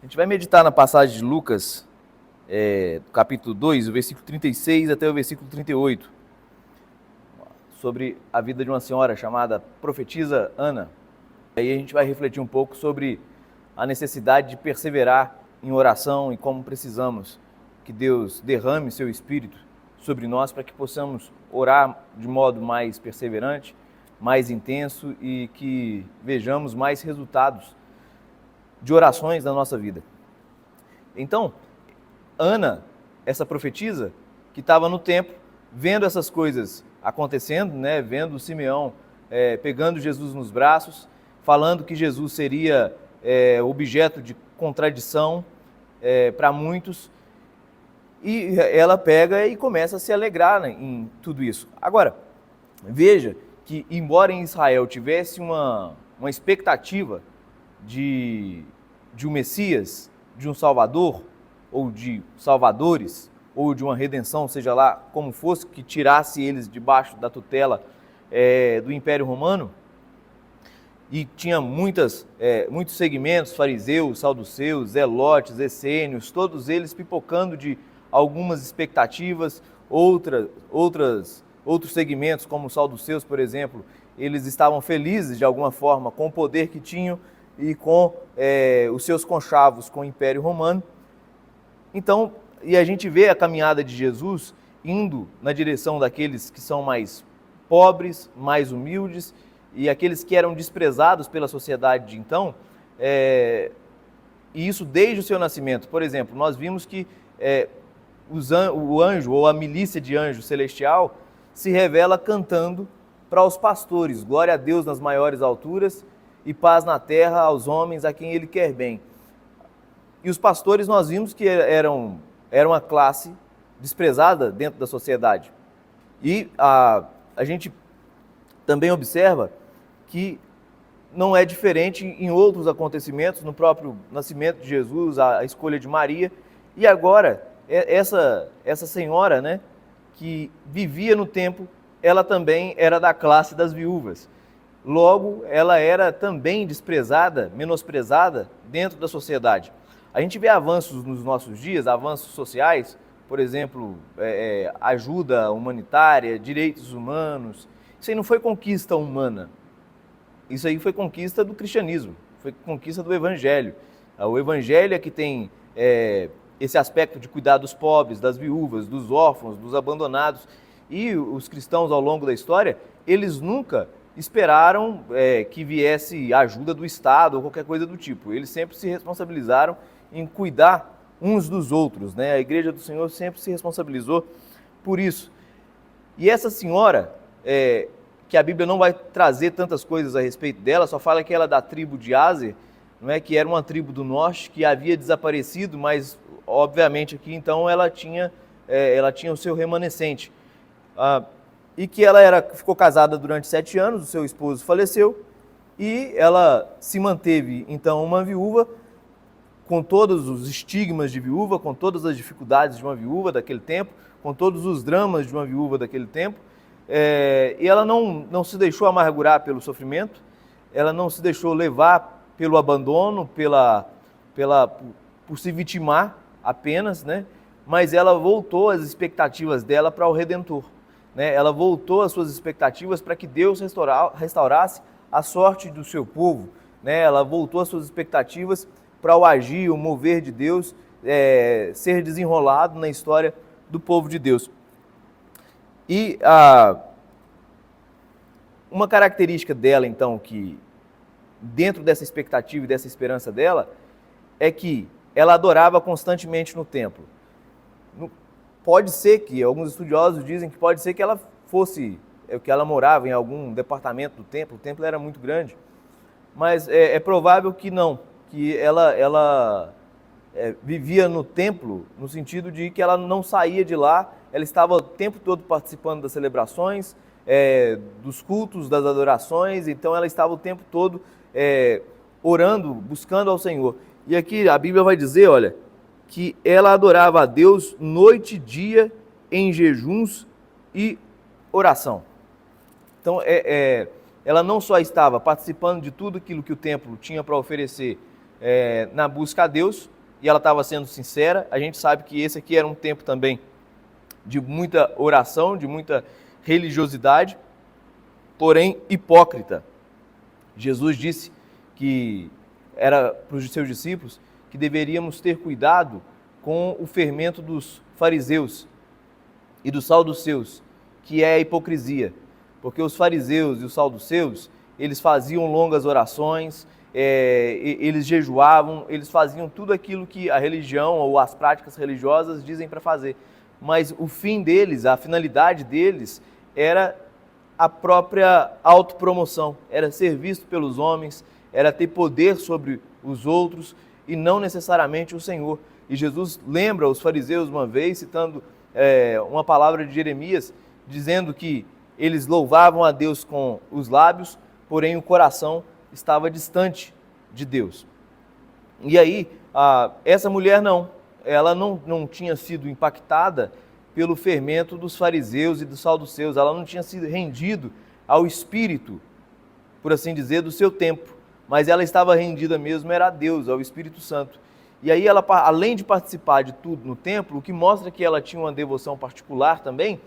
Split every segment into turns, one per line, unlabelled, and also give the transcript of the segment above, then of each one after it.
gente vai meditar na passagem de Lucas, capítulo 2, o versículo 36 até o versículo 38, sobre a vida de uma senhora chamada profetisa Ana. Aí a gente vai refletir um pouco sobre a necessidade de perseverar em oração e como precisamos que Deus derrame seu Espírito sobre nós para que possamos orar de modo mais perseverante, mais intenso e que vejamos mais resultados de orações na nossa vida. Então, Ana, essa profetisa, que estava no templo, vendo essas coisas acontecendo, né, vendo Simeão pegando Jesus nos braços, falando que Jesus seria objeto de contradição para muitos, e ela pega e começa a se alegrar, né, em tudo isso. Agora, veja que, embora em Israel tivesse uma expectativa de um Messias, de um Salvador, ou de salvadores, ou de uma redenção, seja lá como fosse, que tirasse eles debaixo da tutela do Império Romano, e tinha muitos segmentos, fariseus, saduceus, zelotes, essênios, todos eles pipocando de algumas expectativas, outros segmentos, como os saduceus, por exemplo, eles estavam felizes de alguma forma com o poder que tinham e com os seus conchavos com o Império Romano. Então, e a gente vê a caminhada de Jesus indo na direção daqueles que são mais pobres, mais humildes, e aqueles que eram desprezados pela sociedade de então, e isso desde o seu nascimento. Por exemplo, nós vimos que o anjo, ou a milícia de anjo celestial, se revela cantando para os pastores: glória a Deus nas maiores alturas e paz na terra aos homens a quem Ele quer bem. E os pastores, nós vimos que eram uma classe desprezada dentro da sociedade. E a gente também observa que não é diferente em outros acontecimentos, no próprio nascimento de Jesus, a escolha de Maria. E agora, essa senhora, né, que vivia no templo, ela também era da classe das viúvas. Logo, ela era também desprezada, menosprezada dentro da sociedade. A gente vê avanços nos nossos dias, avanços sociais, por exemplo, ajuda humanitária, direitos humanos. Isso aí não foi conquista humana, isso aí foi conquista do cristianismo, foi conquista do Evangelho. O Evangelho é que tem esse aspecto de cuidar dos pobres, das viúvas, dos órfãos, dos abandonados. E os cristãos, ao longo da história, eles nunca esperaram que viesse ajuda do Estado ou qualquer coisa do tipo. Eles sempre se responsabilizaram em cuidar uns dos outros, né? A Igreja do Senhor sempre se responsabilizou por isso. E essa senhora, que a Bíblia não vai trazer tantas coisas a respeito dela, só fala que ela é da tribo de Aser, não é? Que era uma tribo do norte que havia desaparecido, mas obviamente aqui então ela tinha o seu remanescente. E que ela ficou casada durante 7 anos, o seu esposo faleceu, e ela se manteve então uma viúva, com todos os estigmas de viúva, com todas as dificuldades de uma viúva daquele tempo, com todos os dramas de uma viúva daquele tempo, e ela não se deixou amargurar pelo sofrimento, ela não se deixou levar pelo abandono, por se vitimar apenas, né? Mas ela voltou as expectativas dela para o Redentor, né? Ela voltou as suas expectativas para que Deus restaurasse a sorte do seu povo, né? Ela voltou as suas expectativas para o agir, o mover de Deus ser desenrolado na história do povo de Deus. E uma característica dela, então, que dentro dessa expectativa e dessa esperança dela, é que ela adorava constantemente no templo. Pode ser que, alguns estudiosos dizem que pode ser que ela que ela morava em algum departamento do templo, o templo era muito grande, mas é provável que não, que ela vivia no templo, no sentido de que ela não saía de lá, ela estava o tempo todo participando das celebrações, dos cultos, das adorações, então ela estava o tempo todo orando, buscando ao Senhor. E aqui a Bíblia vai dizer, olha, que ela adorava a Deus noite e dia em jejuns e oração. Então, ela não só estava participando de tudo aquilo que o templo tinha para oferecer na busca a Deus, e ela estava sendo sincera. A gente sabe que esse aqui era um tempo também de muita oração, de muita religiosidade, porém hipócrita. Jesus disse que era para os seus discípulos que deveríamos ter cuidado com o fermento dos fariseus e dos saduceus, que é a hipocrisia. Porque os fariseus e os saduceus, eles faziam longas orações, eles jejuavam, eles faziam tudo aquilo que a religião ou as práticas religiosas dizem para fazer. Mas o fim deles, a finalidade deles, era a própria autopromoção, era ser visto pelos homens, era ter poder sobre os outros e não necessariamente o Senhor. E Jesus lembra os fariseus uma vez, citando uma palavra de Jeremias, dizendo que eles louvavam a Deus com os lábios, porém o coração estava distante de Deus. E aí, essa mulher ela não tinha sido impactada pelo fermento dos fariseus e dos saduceus, ela não tinha sido rendido ao espírito, por assim dizer, do seu tempo, mas ela estava rendida mesmo, era a Deus, ao Espírito Santo. E aí ela, além de participar de tudo no templo, o que mostra que ela tinha uma devoção particular também,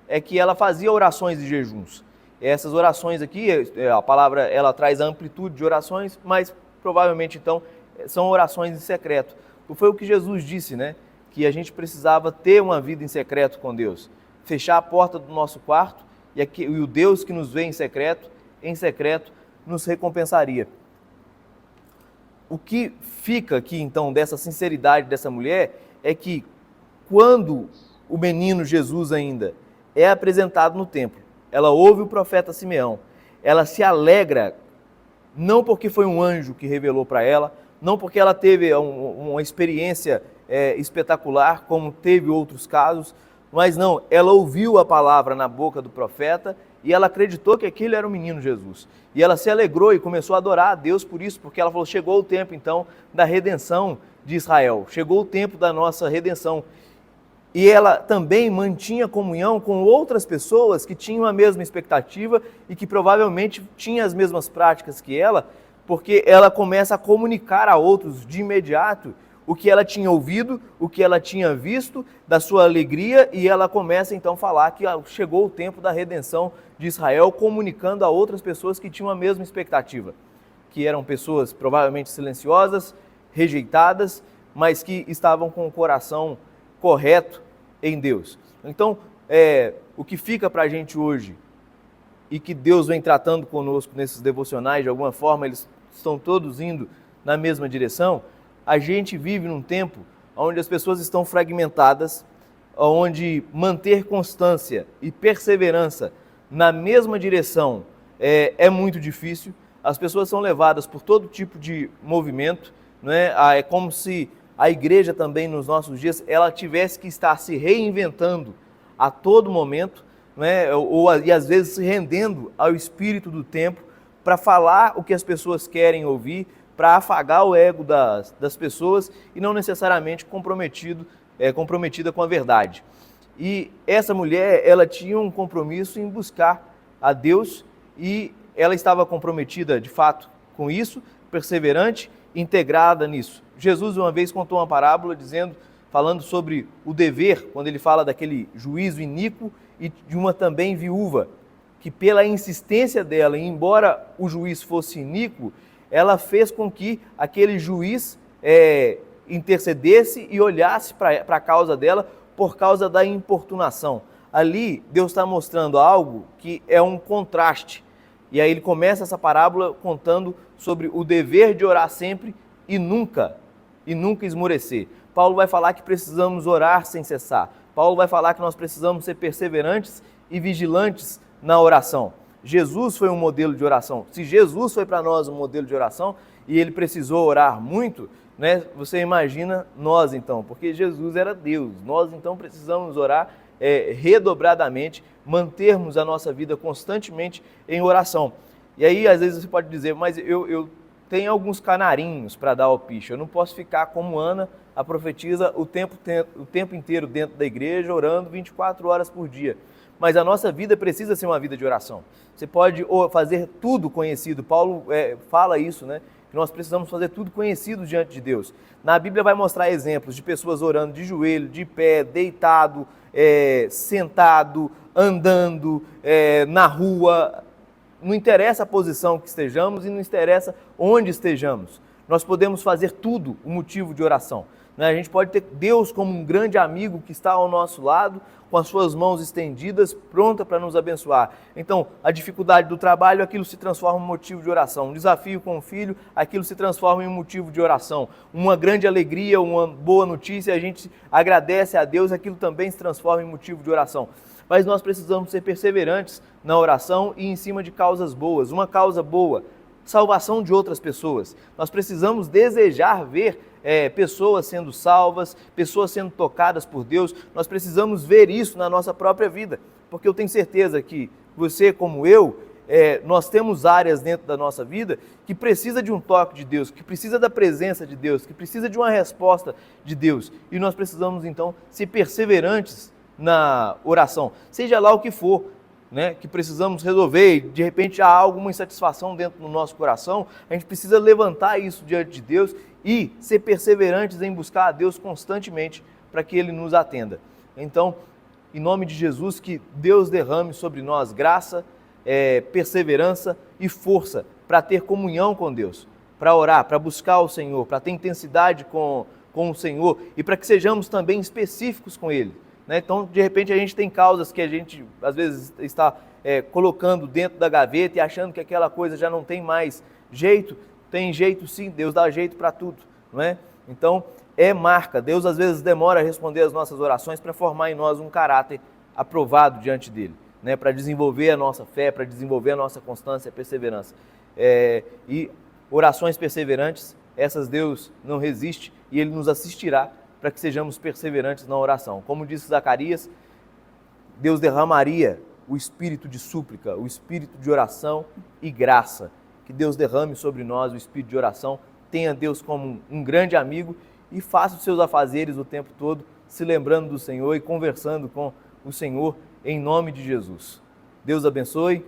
é que ela fazia orações e jejuns. Essas orações aqui, a palavra ela traz a amplitude de orações, mas provavelmente então são orações em secreto. Foi o que Jesus disse, né? Que a gente precisava ter uma vida em secreto com Deus. Fechar a porta do nosso quarto e o Deus que nos vê em secreto, nos recompensaria. O que fica aqui então dessa sinceridade dessa mulher é que quando o menino Jesus ainda é apresentado no templo, ela ouve o profeta Simeão, ela se alegra, não porque foi um anjo que revelou para ela, não porque ela teve uma experiência espetacular, como teve outros casos, mas não, ela ouviu a palavra na boca do profeta e ela acreditou que aquele era o menino Jesus. E ela se alegrou e começou a adorar a Deus por isso, porque ela falou, chegou o tempo então da redenção de Israel, chegou o tempo da nossa redenção. E ela também mantinha comunhão com outras pessoas que tinham a mesma expectativa e que provavelmente tinham as mesmas práticas que ela, porque ela começa a comunicar a outros de imediato o que ela tinha ouvido, o que ela tinha visto, da sua alegria, e ela começa então a falar que chegou o tempo da redenção de Israel, comunicando a outras pessoas que tinham a mesma expectativa, que eram pessoas provavelmente silenciosas, rejeitadas, mas que estavam com o coração correto em Deus. Então, o que fica para a gente hoje, e que Deus vem tratando conosco nesses devocionais, de alguma forma, eles estão todos indo na mesma direção. A gente vive num tempo onde as pessoas estão fragmentadas, onde manter constância e perseverança na mesma direção é muito difícil. As pessoas são levadas por todo tipo de movimento, né? É como se a igreja também nos nossos dias ela tivesse que estar se reinventando a todo momento, né? E às vezes se rendendo ao espírito do tempo para falar o que as pessoas querem ouvir, para afagar o ego das pessoas e não necessariamente comprometida com a verdade. E essa mulher, ela tinha um compromisso em buscar a Deus e ela estava comprometida de fato com isso, perseverante, integrada nisso. Jesus uma vez contou uma parábola falando sobre o dever, quando ele fala daquele juízo iníquo e de uma também viúva, que pela insistência dela, e embora o juiz fosse iníquo, ela fez com que aquele juiz intercedesse e olhasse para a causa dela por causa da importunação. Ali, Deus está mostrando algo que é um contraste. E aí ele começa essa parábola contando sobre o dever de orar sempre e nunca esmorecer. Paulo vai falar que precisamos orar sem cessar. Paulo vai falar que nós precisamos ser perseverantes e vigilantes na oração. Jesus foi um modelo de oração. Se Jesus foi para nós um modelo de oração e ele precisou orar muito, né, você imagina nós então, porque Jesus era Deus. Nós então precisamos orar redobradamente, mantermos a nossa vida constantemente em oração. E aí às vezes você pode dizer, mas eu tenho alguns canarinhos para dar ao picho, eu não posso ficar como Ana, a profetisa, o tempo inteiro dentro da igreja, orando 24 horas por dia. Mas a nossa vida precisa ser uma vida de oração. Você pode fazer tudo conhecido. Paulo fala isso, né? que nós precisamos fazer tudo conhecido diante de Deus. Na Bíblia vai mostrar exemplos de pessoas orando de joelho, de pé, deitado, sentado, andando, na rua. Não interessa a posição que estejamos e não interessa onde estejamos. Nós podemos fazer tudo o motivo de oração. A gente pode ter Deus como um grande amigo que está ao nosso lado, com as suas mãos estendidas, pronta para nos abençoar. Então, a dificuldade do trabalho, aquilo se transforma em motivo de oração. Um desafio com o filho, aquilo se transforma em motivo de oração. Uma grande alegria, uma boa notícia, a gente agradece a Deus, aquilo também se transforma em motivo de oração. Mas nós precisamos ser perseverantes na oração e em cima de causas boas. Uma causa boa, salvação de outras pessoas. Nós precisamos desejar ver pessoas sendo salvas, pessoas sendo tocadas por Deus. Nós precisamos ver isso na nossa própria vida, porque eu tenho certeza que você, como eu, nós temos áreas dentro da nossa vida que precisa de um toque de Deus, que precisa da presença de Deus, que precisa de uma resposta de Deus. E nós precisamos, então, ser perseverantes na oração, seja lá o que for, que precisamos resolver, e de repente há alguma insatisfação dentro do nosso coração, a gente precisa levantar isso diante de Deus e ser perseverantes em buscar a Deus constantemente para que Ele nos atenda. Então, em nome de Jesus, que Deus derrame sobre nós graça, perseverança e força para ter comunhão com Deus, para orar, para buscar o Senhor, para ter intensidade com o Senhor e para que sejamos também específicos com Ele. Então, de repente, a gente tem causas que a gente, às vezes, está colocando dentro da gaveta e achando que aquela coisa já não tem mais jeito. Tem jeito sim, Deus dá jeito para tudo, não é? Então, marca. Deus, às vezes, demora a responder as nossas orações para formar em nós um caráter aprovado diante dEle, para desenvolver a nossa fé, para desenvolver a nossa constância e perseverança. E orações perseverantes, essas Deus não resiste e Ele nos assistirá para que sejamos perseverantes na oração. Como disse Zacarias, Deus derramaria o espírito de súplica, o espírito de oração e graça. Que Deus derrame sobre nós o espírito de oração, tenha Deus como um grande amigo e faça os seus afazeres o tempo todo, se lembrando do Senhor e conversando com o Senhor em nome de Jesus. Deus abençoe.